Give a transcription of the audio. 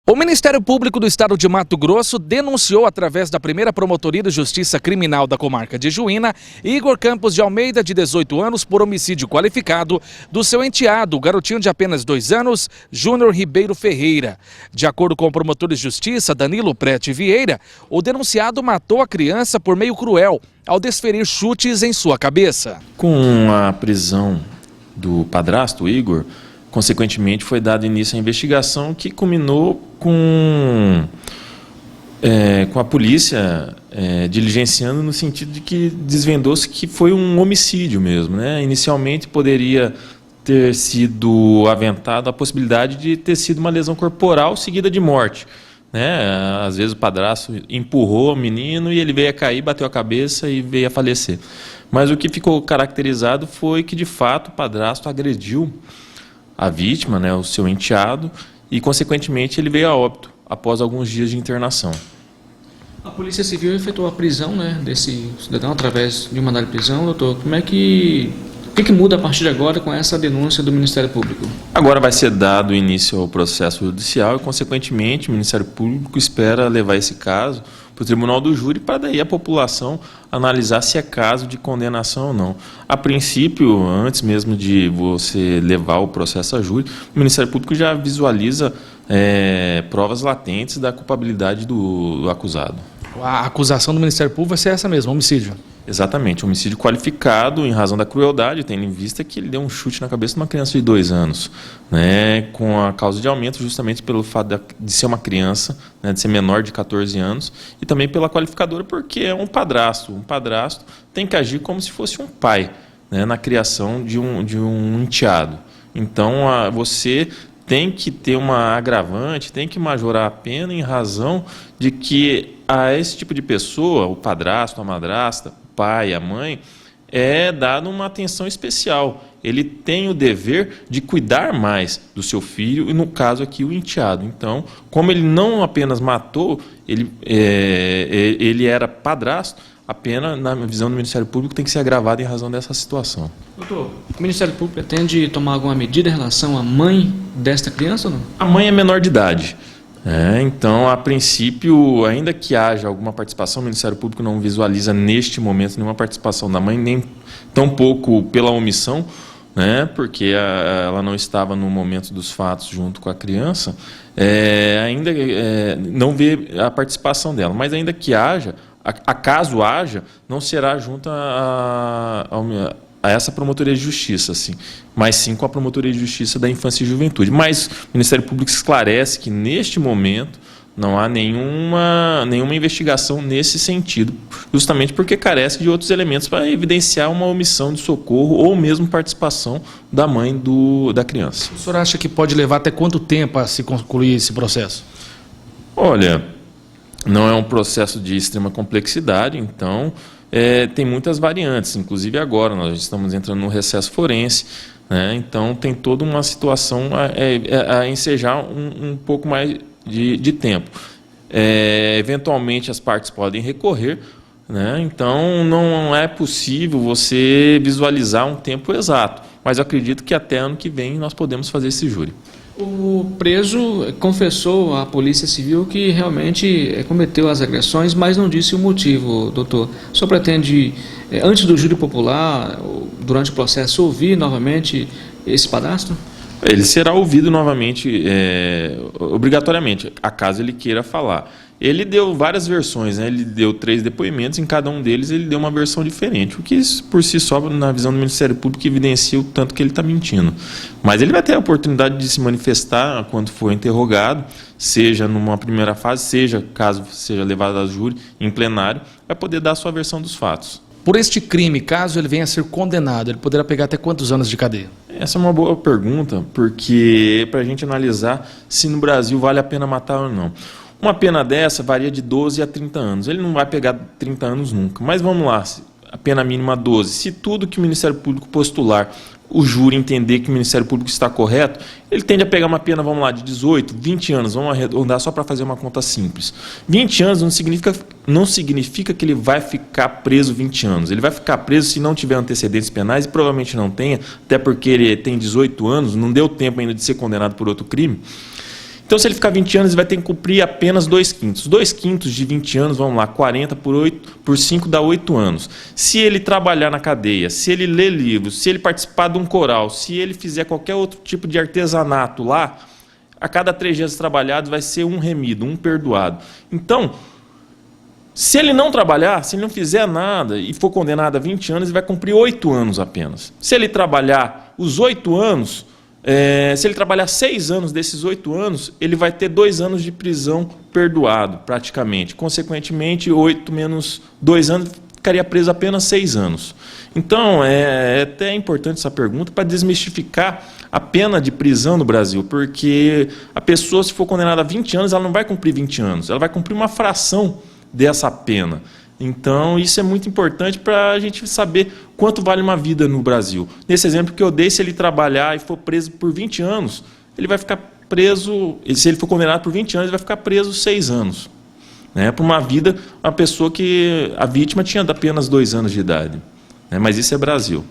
O Ministério Público do Estado de Mato Grosso denunciou através da primeira Promotoria de Justiça Criminal da comarca de Juína, Igor Campos de Almeida, de 18 anos, por homicídio qualificado do seu enteado, o garotinho de apenas 2 anos, Júnior Ribeiro Ferreira. De acordo com o promotor de justiça, Danilo Prete Vieira, o denunciado matou a criança por meio cruel, ao desferir chutes em sua cabeça. Com a prisão do padrasto, Igor, consequentemente, foi dado início à investigação que culminou com a polícia diligenciando no sentido de que desvendou-se que foi um homicídio mesmo, né? Inicialmente poderia ter sido aventada a possibilidade de ter sido uma lesão corporal seguida de morte, né? Às vezes o padrasto empurrou o menino e ele veio a cair, bateu a cabeça e veio a falecer. Mas o que ficou caracterizado foi que, de fato, o padrasto agrediu a vítima, né, o seu enteado, e, consequentemente, ele veio a óbito após alguns dias de internação. A Polícia Civil efetuou a prisão, né, desse cidadão através de um mandado de prisão. Doutor, como é que... O que muda a partir de agora com essa denúncia do Ministério Público? Agora vai ser dado início ao processo judicial e, consequentemente, o Ministério Público espera levar esse caso para o Tribunal do Júri para daí a população analisar se é caso de condenação ou não. A princípio, antes mesmo de você levar o processo a júri, o Ministério Público já visualiza provas latentes da culpabilidade do acusado. A acusação do Ministério Público vai ser essa mesmo, homicídio? Exatamente, homicídio qualificado em razão da crueldade, tendo em vista que ele deu um chute na cabeça de uma criança de 2 anos, né, com a causa de aumento justamente pelo fato de ser uma criança, né, de ser menor de 14 anos, e também pela qualificadora porque é um padrasto. Um padrasto tem que agir como se fosse um pai, né, na criação de um enteado. Então, você tem que ter uma agravante, tem que majorar a pena em razão de que a esse tipo de pessoa, o padrasto, a madrasta, o pai, a mãe, é dado uma atenção especial. Ele tem o dever de cuidar mais do seu filho e, no caso aqui, o enteado. Então, como ele não apenas matou, ele era padrasto, a pena, na visão do Ministério Público, tem que ser agravada em razão dessa situação. Doutor, o Ministério Público pretende tomar alguma medida em relação à mãe desta criança ou não? A mãe é menor de idade. Então, a princípio, ainda que haja alguma participação, o Ministério Público não visualiza neste momento nenhuma participação da mãe, nem tampouco pela omissão, né, porque ela não estava no momento dos fatos junto com a criança, ainda não vê a participação dela. Mas ainda que haja, acaso haja, não será junto a essa Promotoria de Justiça, assim, mas sim com a Promotoria de Justiça da Infância e Juventude. Mas o Ministério Público esclarece que, neste momento, não há nenhuma investigação nesse sentido, justamente porque carece de outros elementos para evidenciar uma omissão de socorro ou mesmo participação da mãe da criança. O senhor acha que pode levar até quanto tempo a se concluir esse processo? Olha, não é um processo de extrema complexidade, então tem muitas variantes, inclusive agora nós estamos entrando no recesso forense, né? Então tem toda uma situação a ensejar um pouco mais de tempo. Eventualmente as partes podem recorrer, né? Então não é possível você visualizar um tempo exato, mas eu acredito que até ano que vem nós podemos fazer esse júri. O preso confessou à Polícia Civil que realmente cometeu as agressões, mas não disse o motivo, doutor. O senhor pretende, antes do júri popular, durante o processo, ouvir novamente esse padrasto? Ele será ouvido novamente, obrigatoriamente, acaso ele queira falar. Ele deu várias versões, né? Ele deu 3 depoimentos, em cada um deles ele deu uma versão diferente, o que por si só, na visão do Ministério Público, evidencia o tanto que ele está mentindo. Mas ele vai ter a oportunidade de se manifestar quando for interrogado, seja numa primeira fase, seja, caso seja levado a júri, em plenário, vai poder dar a sua versão dos fatos. Por este crime, caso ele venha a ser condenado, ele poderá pegar até quantos anos de cadeia? Essa é uma boa pergunta, porque para a gente analisar se no Brasil vale a pena matar ou não. Uma pena dessa varia de 12 a 30 anos. Ele não vai pegar 30 anos nunca. Mas vamos lá, a pena mínima 12. Se tudo que o Ministério Público postular, o júri entender que o Ministério Público está correto, ele tende a pegar uma pena, vamos lá, de 18, 20 anos. Vamos arredondar só para fazer uma conta simples. 20 anos não significa que ele vai ficar preso 20 anos. Ele vai ficar preso se não tiver antecedentes penais, e provavelmente não tenha, até porque ele tem 18 anos, não deu tempo ainda de ser condenado por outro crime. Então, se ele ficar 20 anos, ele vai ter que cumprir apenas 2/5. 2/5 de 20 anos, vamos lá, 40 por 5 dá 8 anos. Se ele trabalhar na cadeia, se ele ler livros, se ele participar de um coral, se ele fizer qualquer outro tipo de artesanato lá, a cada 3 dias trabalhados vai ser um remido, um perdoado. Então, se ele não trabalhar, se ele não fizer nada e for condenado a 20 anos, ele vai cumprir 8 anos apenas. Se ele trabalhar os 8 anos, se ele trabalhar 6 anos desses 8 anos, ele vai ter 2 anos de prisão perdoado, praticamente. Consequentemente, 8 menos 2 anos, ficaria preso apenas 6 anos. Então, é até importante essa pergunta para desmistificar a pena de prisão no Brasil, porque a pessoa, se for condenada a 20 anos, ela não vai cumprir 20 anos, ela vai cumprir uma fração dessa pena. Então, isso é muito importante para a gente saber quanto vale uma vida no Brasil. Nesse exemplo que eu dei, se ele trabalhar e for preso por 20 anos, ele vai ficar preso, se ele for condenado por 20 anos, ele vai ficar preso 6 anos. Né, por uma vida, uma pessoa que a vítima tinha apenas 2 anos de idade. Né, mas isso é Brasil.